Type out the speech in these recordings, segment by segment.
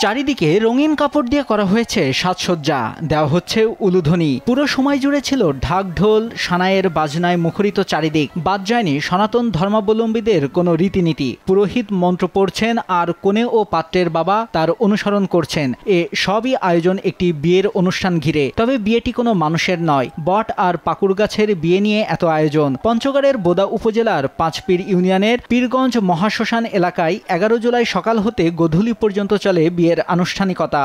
চারিদিকে রঙিন কাপড় দিয়ে করা হয়েছে সাজসজ্জা, দেওয়া হচ্ছে উলুধ্বনি। পুরো সময় জুড়ে ছিল ঢাক ঢোল সানাইয়ের বাজনায় মুখরিত চারিদিক। বাদ যায়নি সনাতন ধর্মাবলম্বীদের কোনো রীতিনীতি। পুরোহিত মন্ত্র পড়ছেন আর কনে ও পাত্রের বাবা তার অনুসরণ করছেন। এ সবই আয়োজন একটি বিয়ের অনুষ্ঠান ঘিরে। তবে বিয়েটি কোনো মানুষের নয়, বট আর পাকুড় গাছের বিয়ে নিয়ে এত আয়োজন। পঞ্চগড়ের বোদা উপজেলার পাঁচপীর ইউনিয়নের পীরগঞ্জ মহাশ্মশান এলাকায় 11 জুলাই সকাল হতে গোধূলি পর্যন্ত চলে বিয়ের আনুষ্ঠানিকতা।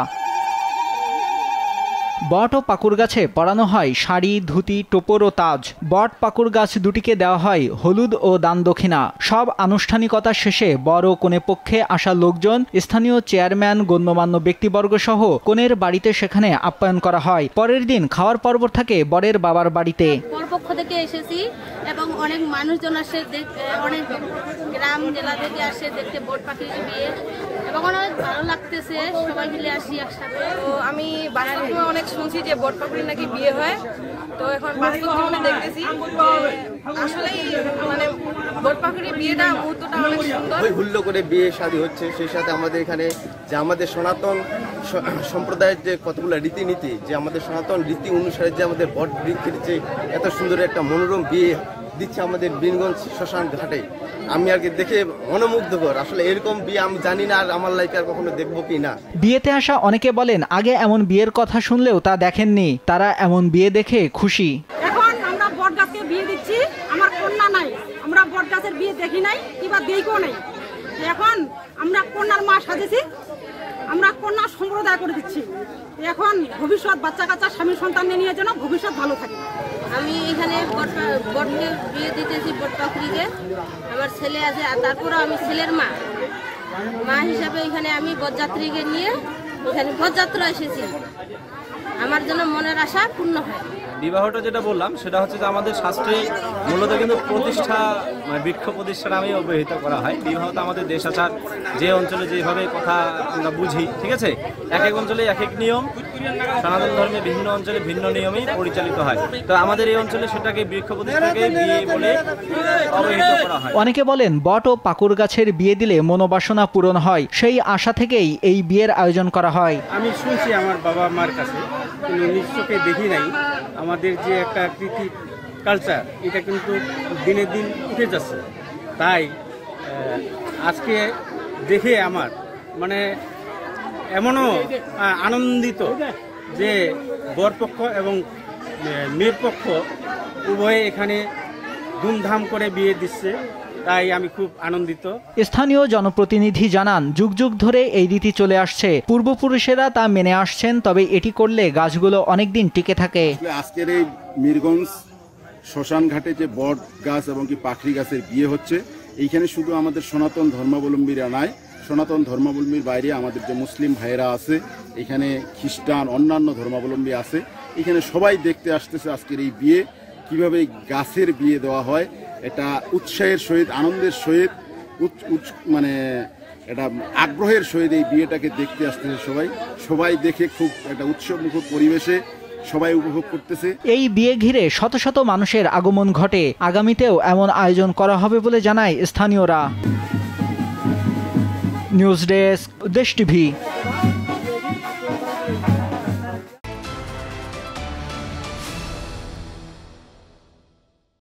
বট ও পাকুড় গাছে পরানো হয় শাড়ি, ধুতি, টোপর ও তাজ। বট পাকুড় গাছ দুটিকে দেওয়া হয় হলুদ ও দান দক্ষিণা। সব আনুষ্ঠানিকতা শেষে বর ও কনে পক্ষে আসা লোকজন, স্থানীয় চেয়ারম্যান, গণ্যমান্য ব্যক্তিবর্গ সহ কনের বাড়িতে সেখানে আপ্যায়ন করা হয়। পরের দিন খাওয়ার পর্ব থাকে বরের বাবার বাড়িতে। পক্ষ থেকে এসেছি এবং অনেক মানুষজন আসে, অনেক গ্রাম জেলা থেকে আসে দেখতে বট পাখির বিয়ে এবং অনেক ভালো লাগতেছে, সবাই মিলে আসি একসাথে। তো আমি বাস্তবে অনেক শুনছি যে বট পাখির নাকি বিয়ে হয়, তো এখন বাস্তব জীবনে দেখতেছি আসলেই মানে বট পাখির বিয়েটা মুহূর্তটা অনেক সুন্দর। হুল্লো করে বিয়ে শাদী হচ্ছে, সেই সাথে আমাদের এখানে যে আমাদের সনাতন সম্প্রদায়ের যে কতগুলো রীতিনীতি, যে আমাদের সনাতন রীতি অনুসারে যে আমাদের বট বৃক্ষের যে এত সুন্দর একটা মনোরম বিয়ে দিচ্ছে আমাদের বীরগঞ্জ শ্মশান ঘাটে, আমি আর কি দেখে মনোমুগ্ধকর। আসলে এরকম বিয়ে আমি জানি না আর আমার লাইফে আর কখনো দেখবো কি না। বিয়েতে আসা অনেকে বলেন আগে এমন বিয়ের কথা শুনলেও তা দেখেননি। তারা এমন বিয়ে দেখে খুশি। এখন আমরা বট গাছকে বিয়ে দিচ্ছি, আমার কন্যা নাই, আমরা বট গাছের বিয়ে দেখি নাই কিংবা দেখবো নাই। এখন আমরা কন্যার মা সাজেছি, আমরা কন্যা সম্প্রদায় করে দিচ্ছি। এখন ভবিষ্যৎ বাচ্চা কাচ্চা স্বামী সন্তান নিয়ে যেন ভবিষ্যৎ ভালো থাকে। আমি এখানে বটকে বিয়ে দিতেছি, বট পাখিকে। আমার ছেলে আছে, আর তারপরে আমি ছেলের মা হিসাবে এখানে আমি বরযাত্রীকে নিয়ে এখানে বরযাত্রা এসেছি। আমার জন্য মনের আশা পূর্ণ হয়। বিবাহটা যেটা বললাম সেটা হচ্ছে যে আমাদের শাস্ত্রে মূলত কিন্তু প্রতিষ্ঠা মানে বৃক্ষ প্রতিষ্ঠা নামে অবহিত করা হয়। বিবাহটা আমাদের দেশ আচার যে অঞ্চলে যেভাবে কথা আমরা বুঝি, ঠিক আছে, এক এক অঞ্চলে এক এক নিয়ম, সনাতন ধর্মে ভিন্ন অঞ্চলে ভিন্ন নিয়মেই পরিচালিত হয়। তো আমাদের এই অঞ্চলে সেটাকে বৃক্ষ প্রতিষ্ঠাকে বিয়ে বলে অবহিত করা হয়। অনেকে বলেন বট ও পাকুড় গাছের বিয়ে দিলে মনোবাসনা পূরণ হয়, সেই আশা থেকেই এই বিয়ের আয়োজন করা হয়। আমি শুনছি আমার বাবা মার কাছে, কিন্তু নিশ্চয়ই দেখি নাই। আমাদের যে একটা রীতি কালচার, এটা কিন্তু দিনের দিন উঠে যাচ্ছে। তাই আজকে দেখে আমার মানে এমনও আনন্দিত যে বরপক্ষ এবং মেয়ের পক্ষ উভয়ে এখানে ধুমধাম করে বিয়ে দিচ্ছে, তাই আমি খুব আনন্দিত। স্থানীয় জনপ্রতিনিধি জানান, যুগ যুগ ধরে এই রীতি চলে আসছে, পূর্বপুরুষেরা তা মেনে আসছেন। তবে এটি করলে গাছগুলো অনেকদিন টিকে থাকে। আজকের এই মিরগঞ্জ শ্মশান ঘাটে যে বট গাছ এবং কি পাখরি গাছের বিয়ে হচ্ছে, এইখানে শুধু আমাদের সনাতন ধর্মাবলম্বীরা নয়, সনাতন ধর্মাবলম্বীর বাইরে আমাদের যে মুসলিম ভাইয়েরা আছে, এখানে খ্রিস্টান অন্যান্য ধর্মাবলম্বী আছে, এখানে সবাই দেখতে আসতেছে আজকের এই বিয়ে, কিভাবে গাছের বিয়ে দেওয়া হয়। এটা উৎসাহের সহিত, আনন্দের সহিত, মানে এটা আগ্রহের সহিত এই বিয়েটাকে দেখতে আসতেছে সবাই দেখে খুব একটা উৎসবমুখর পরিবেশে সবাই উপভোগ করতেছে। এই বিয়ে ঘিরে শত শত মানুষের আগমন ঘটে। আগামীতেও এমন আয়োজন করা হবে বলে জানায় স্থানীয়রা। নিউজ ডেস্ক, দেশ টিভি।